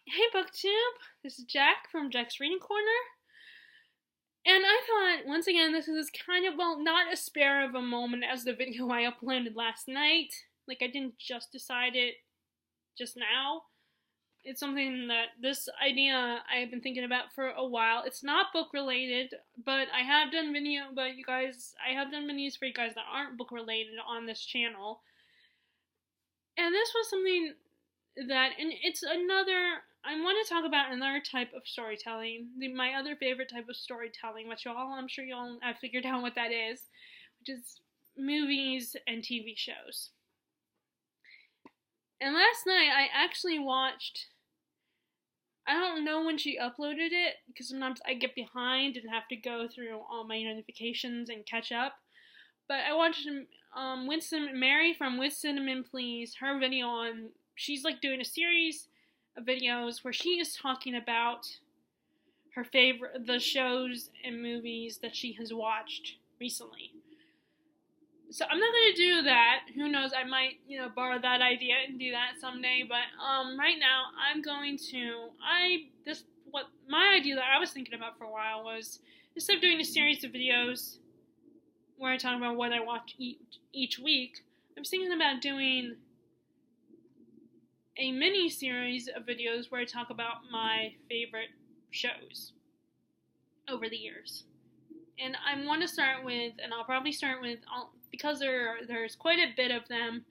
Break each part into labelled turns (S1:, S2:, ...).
S1: Hey BookTube, this is Jack from Jack's Reading Corner, and I thought, once again, this is kind of, well, not a spare of a moment as the video I uploaded last night. Like, I didn't just decide it just now. It's something that, this idea I've been thinking about for a while. It's not book related, but I have done I have done videos for you guys that aren't book related on this channel. And this was something and it's another, I want to talk about another type of storytelling, my other favorite type of storytelling, which I'm sure y'all have figured out what that is, which is movies and TV shows. And last night I actually watched, I don't know when she uploaded it, because sometimes I get behind and have to go through all my notifications and catch up, but I watched Mary from With Cinnamon Please, her video on, she's like doing a series of videos where she is talking about the shows and movies that she has watched recently. So I'm not going to do that. Who knows, I might, borrow that idea and do that someday, but right now I'm going to, what my idea that I was thinking about for a while was, instead of doing a series of videos where I talk about what I watch each week, I was thinking about doing a mini series of videos where I talk about my favorite shows over the years. And I want to start with, and I'll probably start with, because there's quite a bit of them,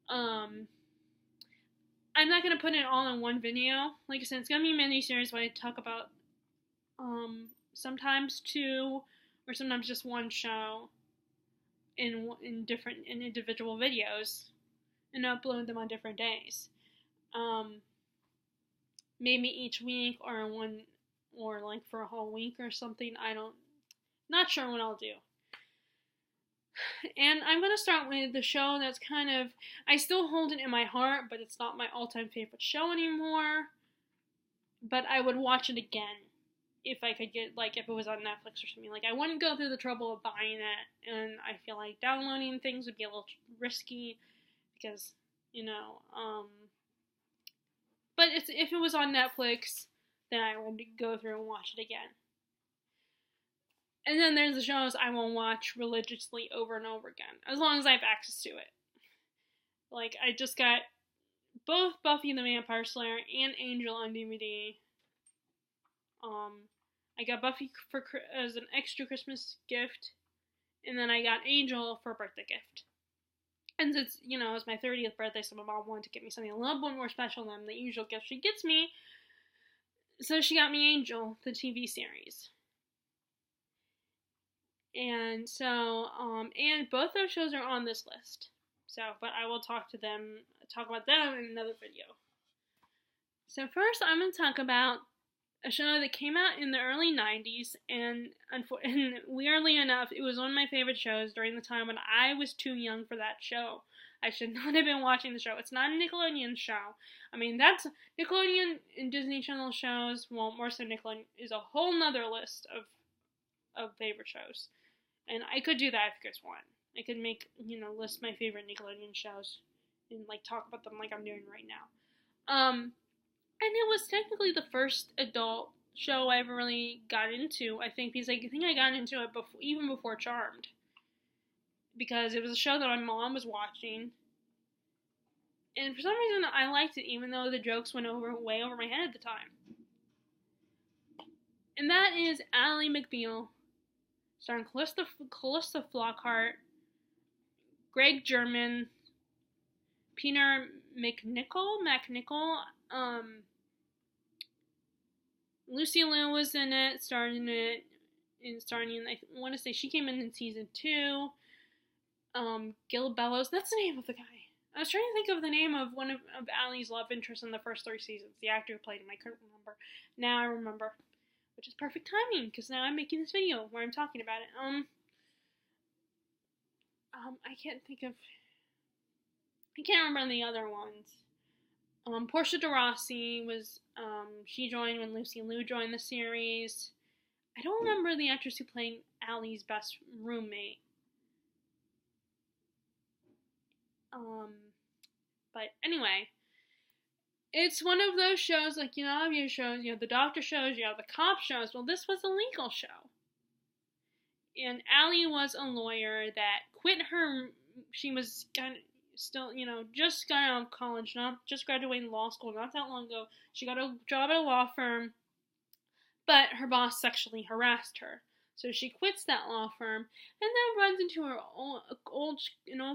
S1: I'm not going to put it all in one video. Like I said, it's going to be a mini series where I talk about sometimes two or sometimes just one show in individual videos and upload them on different days. Maybe each week or like for a whole week or something. Not sure what I'll do. And I'm going to start with the show that's kind of, I still hold it in my heart, but it's not my all-time favorite show anymore. But I would watch it again if I could get, like, if it was on Netflix or something. Like, I wouldn't go through the trouble of buying it, and I feel like downloading things would be a little risky because, but if it was on Netflix, then I would go through and watch it again. And then there's the shows I will watch religiously over and over again, as long as I have access to it. Like, I just got both Buffy the Vampire Slayer and Angel on DVD. I got Buffy as an extra Christmas gift, and then I got Angel for a birthday gift. And since, it was my 30th birthday, so my mom wanted to get me something a little bit more special than the usual gift she gets me. So she got me Angel, the TV series. And so, and both those shows are on this list. So, but I will talk about them in another video. So first, I'm going to talk about a show that came out in the early 90s, and weirdly enough, it was one of my favorite shows during the time when I was too young for that show. I should not have been watching the show. It's not a Nickelodeon show. I mean, that's Nickelodeon and Disney Channel shows, well, more so Nickelodeon, is a whole nother list of favorite shows. And I could do that if you guys want. I could make, list my favorite Nickelodeon shows and, like, talk about them like I'm doing right now. And it was technically the first adult show I ever really got into, I think, because I think I got into it even before Charmed. Because it was a show that my mom was watching. And for some reason, I liked it, even though the jokes went way over my head at the time. And that is Ally McBeal, starring Callista Flockhart, Greg German, Peter McNichol, Lucy Liu was in it, I want to say she came in season 2. Gil Bellows, that's the name of the guy. I was trying to think of the name of one of Ally's love interests in the first 3 seasons. The actor who played him, I couldn't remember. Now I remember. Which is perfect timing, because now I'm making this video where I'm talking about it. I can't remember the other ones. Portia de Rossi was, she joined when Lucy Liu joined the series. I don't remember the actress who played Ally's best roommate. But anyway, it's one of those shows, like, you shows, the doctor shows, the cop shows. Well, this was a legal show. And Allie was a lawyer that quit her, she was still, just got out of college, not just graduated law school not that long ago. She got a job at a law firm, but her boss sexually harassed her. So she quits that law firm and then runs into her old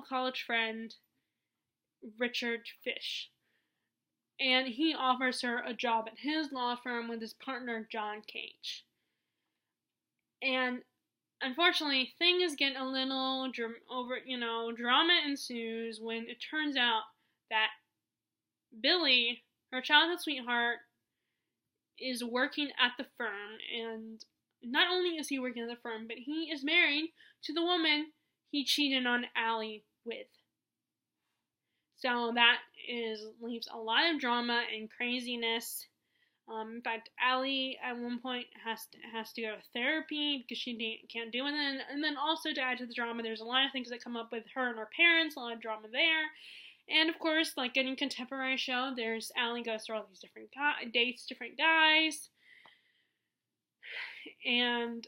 S1: college friend, Richard Fish. And he offers her a job at his law firm with his partner, John Cage. And unfortunately, things get a little drama ensues when it turns out that Billy, her childhood sweetheart, is working at the firm, and not only is he working at the firm, but he is married to the woman he cheated on Allie with. So that leaves a lot of drama and craziness. In fact, Allie at one point has to go to therapy because she can't do it. And then also to add to the drama, there's a lot of things that come up with her and her parents, a lot of drama there. And of course, like any contemporary show, there's Allie goes through all these different dates, different guys. And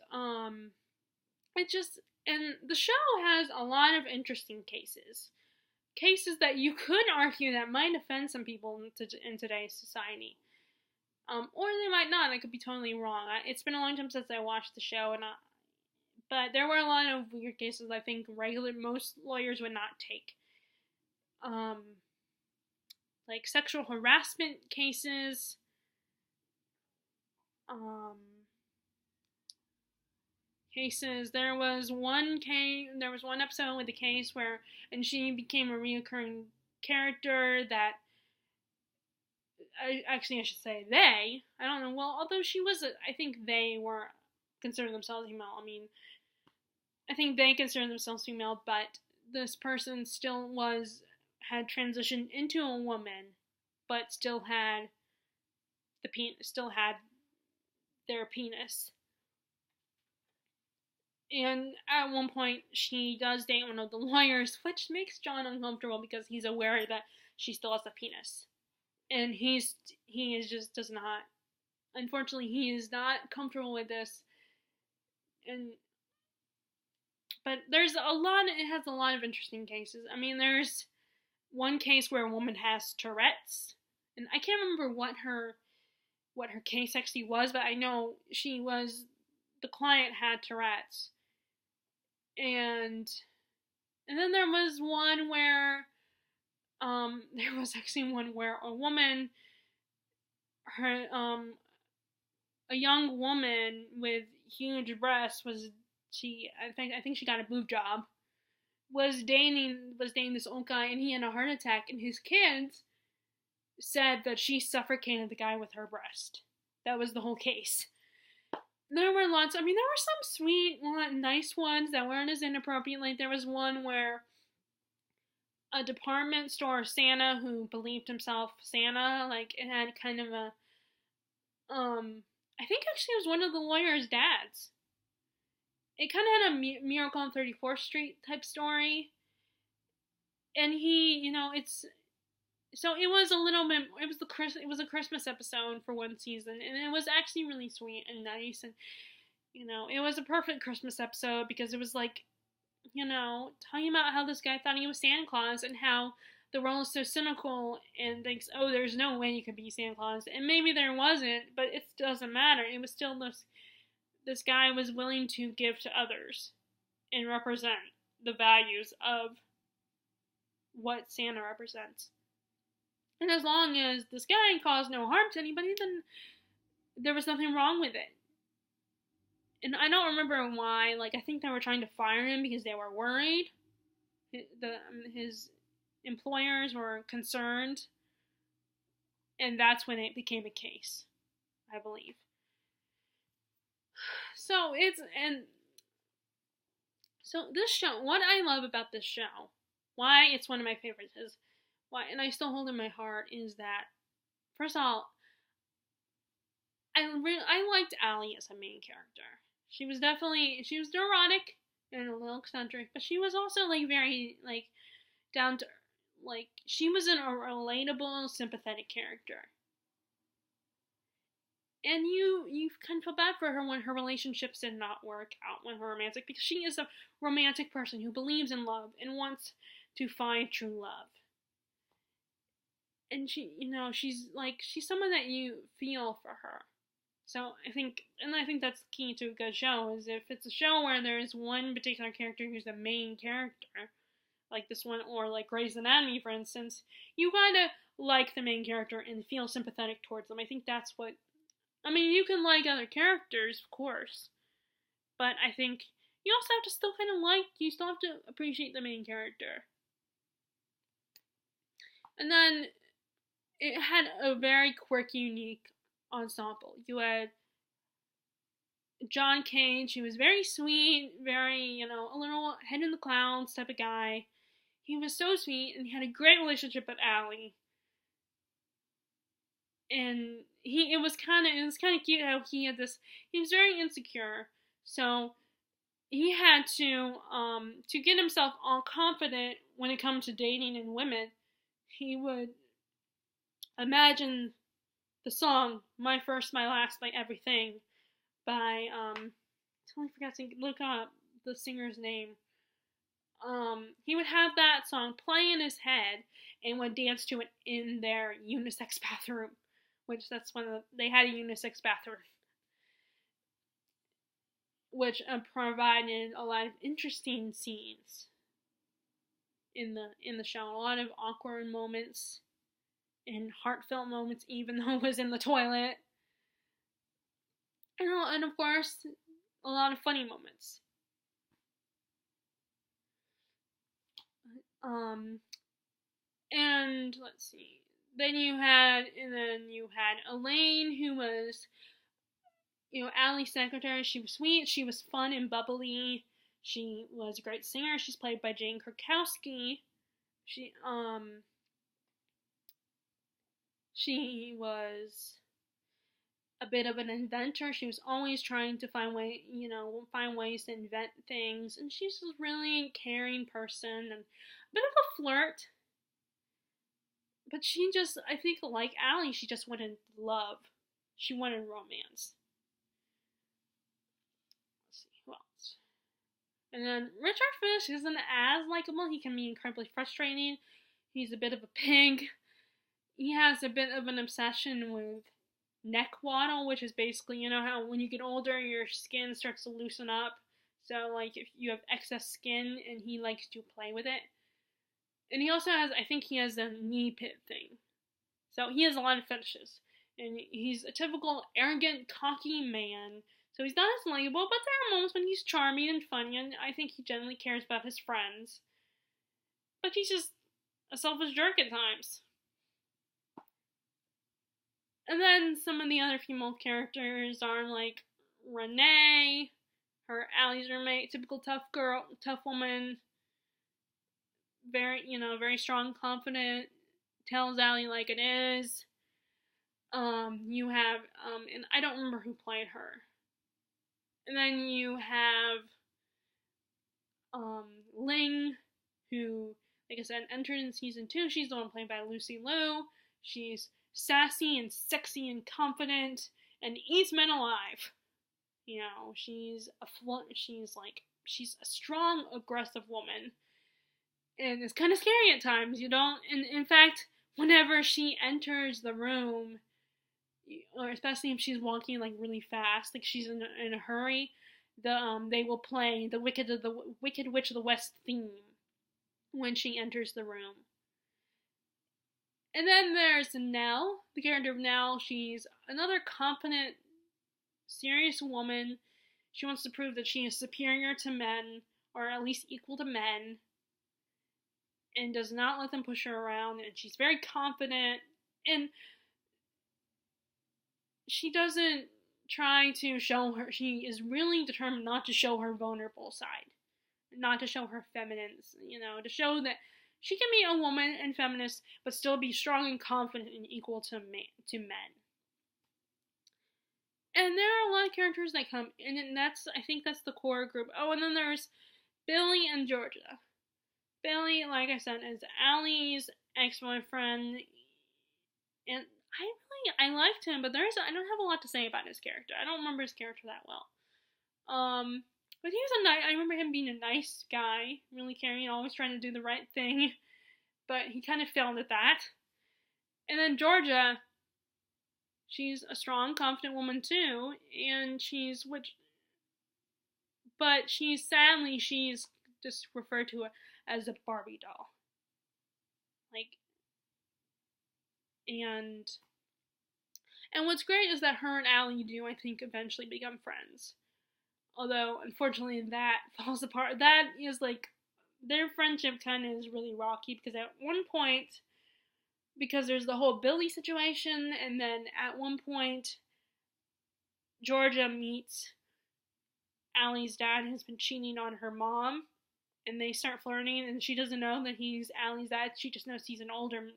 S1: and the show has a lot of interesting cases. Cases that you could argue that might offend some people in today's society. Or they might not. I could be totally wrong. It's been a long time since I watched the show, but there were a lot of weird cases I think most lawyers would not take. Like sexual harassment cases. There was one episode with a case where, and she became a reoccurring character that, I should say they, I don't know, well, although I think they were considered themselves female. I mean, I think they considered themselves female, but this person still had transitioned into a woman, but still had their penis. And at one point, she does date one of the lawyers, which makes John uncomfortable because he's aware that she still has a penis. And unfortunately, he is not comfortable with this. But it has a lot of interesting cases. I mean, there's one case where a woman has Tourette's, and I can't remember what her case actually was, but I know the client had Tourette's. And then there was one where a woman, a young woman with huge breasts I think she got a boob job, was dating this old guy, and he had a heart attack, and his kids said that she suffocated the guy with her breast. That was the whole case. There were some sweet, nice ones that weren't as inappropriate. Like, there was one where a department store Santa who believed himself Santa, like, it had kind of I think actually it was one of the lawyer's dads. It kind of had a Miracle on 34th Street type story. And so it was it was a Christmas episode for one season, and it was actually really sweet and nice, and it was a perfect Christmas episode because it was like, talking about how this guy thought he was Santa Claus and how the world is so cynical and thinks, oh, there's no way you could be Santa Claus, and maybe there wasn't, but it doesn't matter. It was still this guy was willing to give to others and represent the values of what Santa represents. And as long as this guy caused no harm to anybody, then there was nothing wrong with it. And I don't remember why. Like, I think they were trying to fire him because they were worried. His employers were concerned. And that's when it became a case, I believe. So this show, what I love about this show, why it's one of my favorites is, and I still hold in my heart, is that, first of all, I liked Allie as a main character. She was neurotic and a little eccentric, but she was also, like, very, like, down to, like, she was a relatable, sympathetic character. And you kind of feel bad for her when her relationships did not work out when her romantic, because she is a romantic person who believes in love and wants to find true love. And she's someone that you feel for her. So I think that's key to a good show, is if it's a show where there is one particular character who's the main character, like this one, or like Grey's Anatomy, for instance, you gotta like the main character and feel sympathetic towards them. I think that's what, I mean, you can like other characters, of course, but I think you also have to still you still have to appreciate the main character. And then it had a very quirky, unique ensemble. You had John Cage, who was very sweet, very, a little head in the clouds type of guy. He was so sweet, and he had a great relationship with Allie. And it was kind of cute how he was very insecure, so he had to get himself all confident when it comes to dating and women. He would imagine the song "My First, My Last, My Everything" by I totally forgot to look up the singer's name. He would have that song play in his head and would dance to it in their unisex bathroom, which they had a unisex bathroom, which provided a lot of interesting scenes in the show. A lot of awkward moments and heartfelt moments, even though it was in the toilet. And of course, a lot of funny moments. And let's see. Then you had Elaine, who was, Allie's secretary. She was sweet. She was fun and bubbly. She was a great singer. She's played by Jane Krakowski. She was a bit of an inventor. She was always trying to find ways to invent things. And she's a really caring person and a bit of a flirt. But she just, I think, like Allie, she just wanted love. She wanted romance. Let's see, who else? And then Richard Fish isn't as likable. He can be incredibly frustrating. He's a bit of a pig. He has a bit of an obsession with neck waddle, which is basically, how when you get older, your skin starts to loosen up. So, like, if you have excess skin, and he likes to play with it. And he also I think he has a knee pit thing. So he has a lot of fetishes. And he's a typical arrogant, cocky man. So he's not as likable, but there are moments when he's charming and funny, and I think he generally cares about his friends. But he's just a selfish jerk at times. And then some of the other female characters are like Renee, her Allie's roommate, typical tough woman. Very strong, confident, tells Allie like it is. You have, and I don't remember who played her. And then you have, Ling, who, like I said, entered in season 2. She's the one played by Lucy Liu. She's sassy and sexy and confident and eats men alive. She's a strong, aggressive woman. And it's kind of scary at times. In fact, whenever she enters the room, or especially if she's walking like really fast, like she's in a hurry, they will play the Wicked Witch of the West theme when she enters the room. And then there's Nell, the character of Nell. She's another confident, serious woman. She wants to prove that she is superior to men, or at least equal to men, and does not let them push her around, and she's very confident, and she doesn't try to show her, she is really determined not to show her vulnerable side, not to show her feminine, to show that she can be a woman and feminist, but still be strong and confident and equal to men. And there are a lot of characters that come, and I think that's the core group. Oh, and then there's Billy and Georgia. Billy, like I said, is Allie's ex-boyfriend, and I liked him, but I don't have a lot to say about his character. I don't remember his character that well. But he was I remember him being a nice guy, really caring, always trying to do the right thing, but he kind of failed at that. And then Georgia, she's a strong, confident woman too, and she's sadly she's just referred to as a Barbie doll. Like, and what's great is that her and Allie do, I think, eventually become friends. Although, unfortunately, that falls apart. That is like, their friendship kind of is really rocky, because at one point, because there's the whole Billy situation, and then at one point, Georgia meets Allie's dad, who's been cheating on her mom, and they start flirting, and she doesn't know that he's Allie's dad. She just knows he's an older,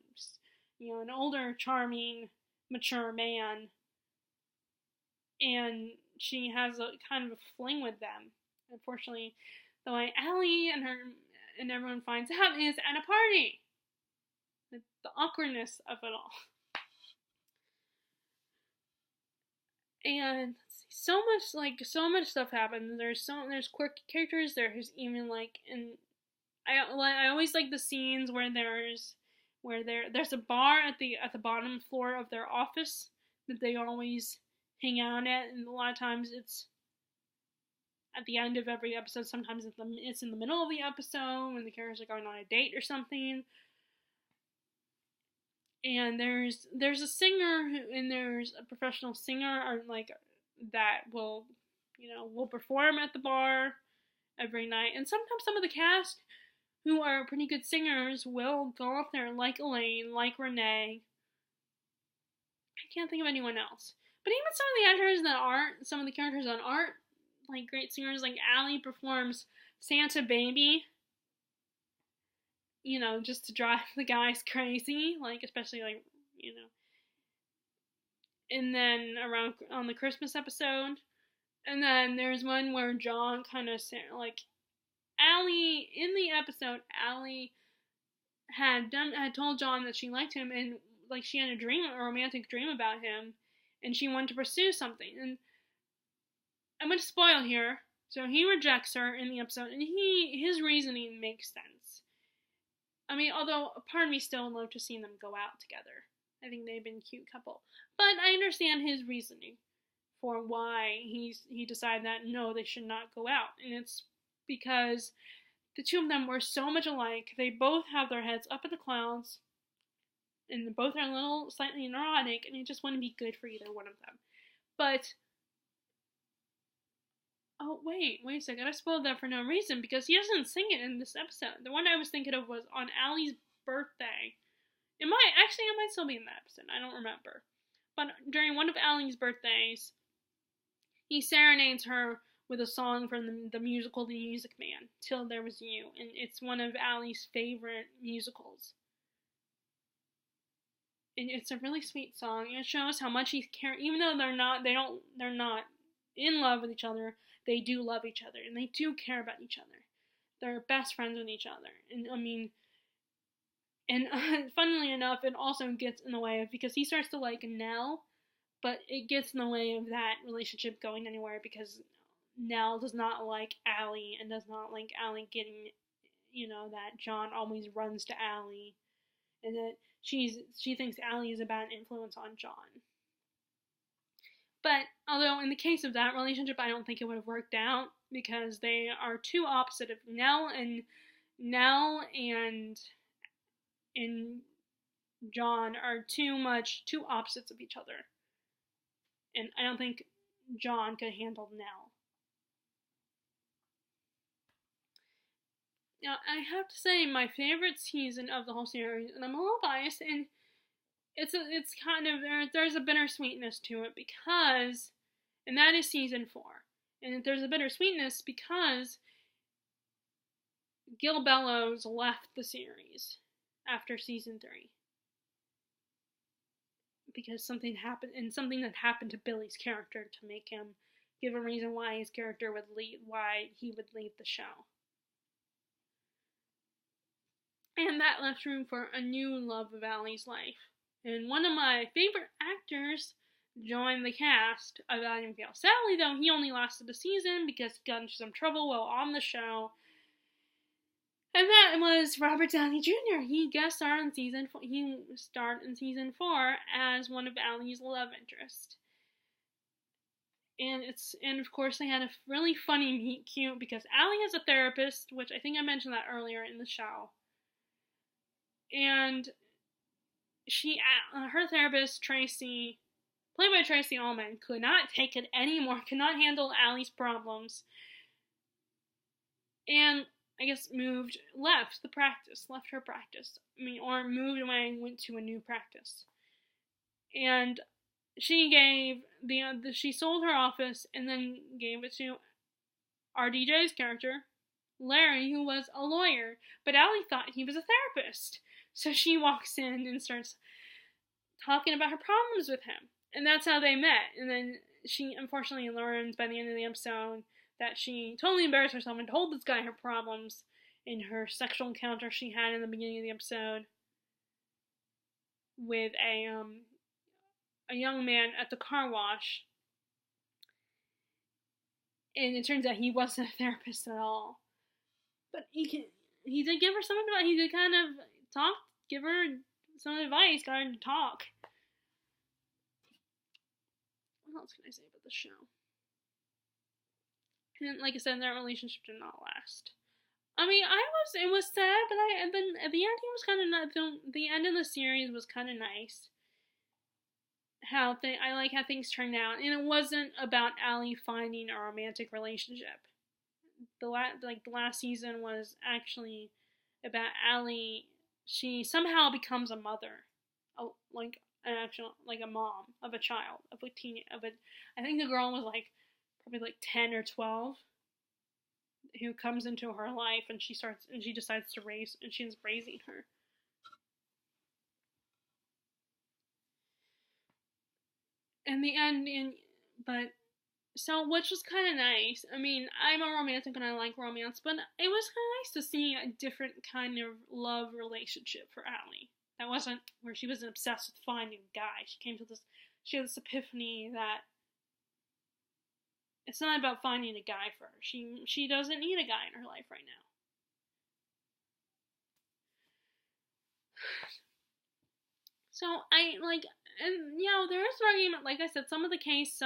S1: charming, mature man, and she has a kind of a fling with them. Unfortunately, the way Allie and everyone finds out is at a party. The awkwardness of it all. And so much stuff happens. There's quirky characters. There's even I always like the scenes where there's a bar at the bottom floor of their office that they always hang out at, and a lot of times it's at the end of every episode. Sometimes it's in the middle of the episode when the characters are going on a date or something. And there's a singer and there's a professional singer that will perform at the bar every night. And sometimes some of the cast who are pretty good singers will go up there, like Elaine, like Renee. I can't think of anyone else. But even some of the characters that aren't like great singers, like Allie performs Santa Baby, just to drive the guys crazy, especially and then around on the Christmas episode. And then there's one where John kind of Allie, in the episode, Allie had told John that she liked him, and she had a romantic dream about him, and she wanted to pursue something. And I'm going to spoil here. So he rejects her in the episode, and his reasoning makes sense. I mean, although part of me still would love to see them go out together. I think they've been a cute couple. But I understand his reasoning for why he decided that no, they should not go out. And it's because the two of them were so much alike. They both have their heads up in the clouds, and both are a little slightly neurotic, and it just wouldn't be good for either one of them. But oh, wait a second. I spoiled that for no reason, because he doesn't sing it in this episode. The one I was thinking of was on Allie's birthday. It might still be in that episode. I don't remember. But during one of Allie's birthdays, he serenades her with a song from the musical The Music Man, Till There Was You. And it's one of Allie's favorite musicals. And it's a really sweet song. It shows how much he cares, even though they're not in love with each other. They do love each other, and they do care about each other. They're best friends with each other. And funnily enough, it also gets in the way of, because he starts to like Nell, but it gets in the way of that relationship going anywhere, because Nell does not like Allie, and does not like Allie getting, that John always runs to Allie, and that she thinks Allie is a bad influence on John. But although in the case of that relationship, I don't think it would have worked out, because they are too opposite of Nell and John are too opposites of each other. And I don't think John could handle Nell. Now, I have to say, my favorite season of the whole series, and I'm a little biased, and it's kind of, there's a bittersweetness to it, because, and that is season 4. And there's a bittersweetness because Gil Bellows left the series after season 3. Because something happened, and something that happened to Billy's character to make him give a reason why he would leave the show. And that left room for a new love of Allie's life. And one of my favorite actors joined the cast of Ally McBeal. Sadly, though, he only lasted a season because he got into some trouble while on the show. And that was Robert Downey Jr. He guest starred in season 4. He starred in season 4 as one of Allie's love interests. And of course they had a really funny meet cute because Allie has a therapist, which I think I mentioned that earlier in the show. And her therapist Tracy, played by Tracy Ullman, could not take it anymore. Could not handle Allie's problems. And I guess left her practice. Or moved away and went to a new practice. And she sold her office and then gave it to RDJ's character, Larry, who was a lawyer. But Allie thought he was a therapist. So she walks in and starts talking about her problems with him. And that's how they met. And then she unfortunately learns by the end of the episode that she totally embarrassed herself and told this guy her problems in her sexual encounter she had in the beginning of the episode with a young man at the car wash. And it turns out he wasn't a therapist at all. But he did give her some advice. He did kind of give her some advice, got her to talk. What else can I say about the show? And like I said, their relationship did not last. It was sad, but at the end, it was kind of nice. The end of the series was kind of nice. I like how things turned out, and it wasn't about Allie finding a romantic relationship. The last season was actually about Allie. She somehow becomes a mother, a mom of a child, I think the girl was probably 10 or 12, who comes into her life, and she decides to raise, and she's raising her. And the ending, which was kind of nice. I'm a romantic and I like romance, but it was kind of nice to see a different kind of love relationship for Allie. That wasn't where she wasn't obsessed with finding a guy. She had this epiphany that it's not about finding a guy for her. She doesn't need a guy in her life right now. So there is an argument. Like I said, some of the cases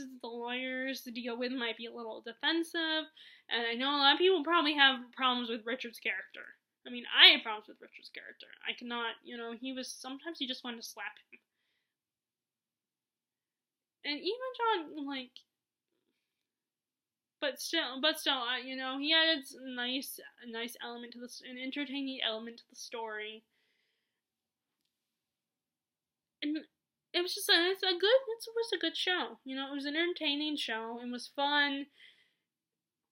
S1: that the lawyers deal with might be a little defensive, and I know a lot of people probably have problems with Richard's character. I had problems with Richard's character. I cannot, sometimes you just wanted to slap him. And even John, but still, he added a nice element to an entertaining element to the story. And it was just it was a good show. It was an entertaining show. It was fun.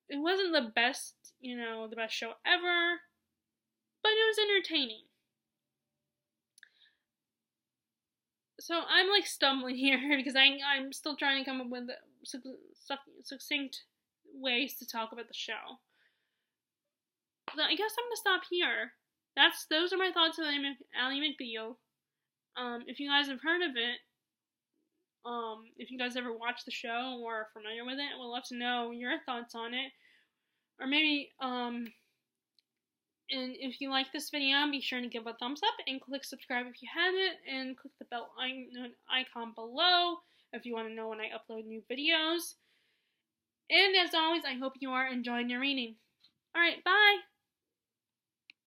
S1: It wasn't the best show ever, but it was entertaining. So I'm stumbling here because I'm still trying to come up with succinct ways to talk about the show. So I guess I'm gonna stop here. Those are my thoughts on Ally McBeal. If you guys have heard of it, if you guys ever watched the show or are familiar with it, I would love to know your thoughts on it. Or maybe, and if you like this video, be sure to give a thumbs up and click subscribe if you haven't, and click the bell icon below if you want to know when I upload new videos. And as always, I hope you are enjoying your reading. Alright, bye!